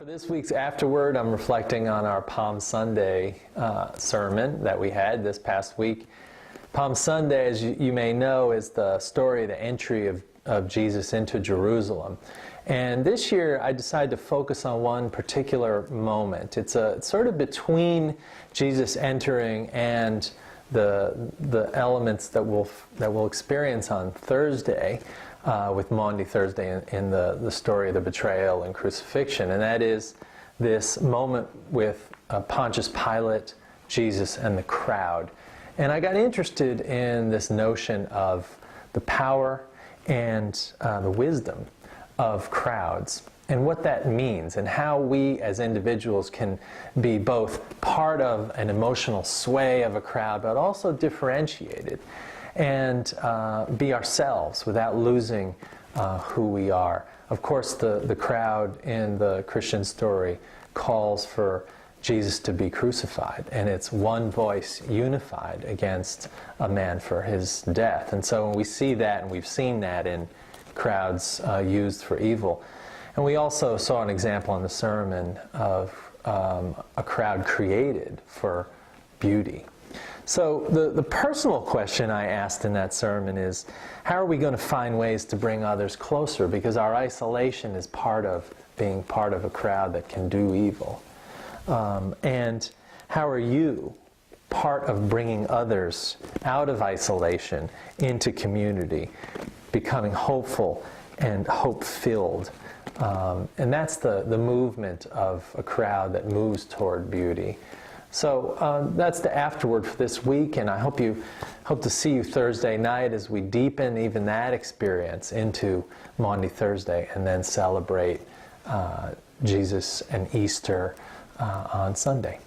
For this week's AfterWord, I'm reflecting on our Palm Sunday sermon that we had this past week. Palm Sunday, as you may know, is the story of the entry of Jesus into Jerusalem. And this year, I decided to focus on one particular moment. It's sort of between Jesus entering and the elements that we'll experience on Thursday, with Maundy Thursday in the story of the betrayal and crucifixion. And that is this moment with Pontius Pilate, Jesus, and the crowd. And I got interested in this notion of the power and the wisdom of crowds, and what that means, and how we as individuals can be both part of an emotional sway of a crowd, but also differentiated, and be ourselves without losing who we are. Of course, the crowd in the Christian story calls for Jesus to be crucified, and it's one voice unified against a man for his death. And so when we see that, and we've seen that in crowds used for evil, and we also saw an example in the sermon of a crowd created for beauty. So the personal question I asked in that sermon is, how are we going to find ways to bring others closer? Because our isolation is part of being part of a crowd that can do evil. And how are you part of bringing others out of isolation into community, becoming hopeful and hope-filled? And that's the movement of a crowd that moves toward beauty. So that's the afterword for this week, and I hope to see you Thursday night as we deepen even that experience into Maundy Thursday, and then celebrate Jesus and Easter on Sunday.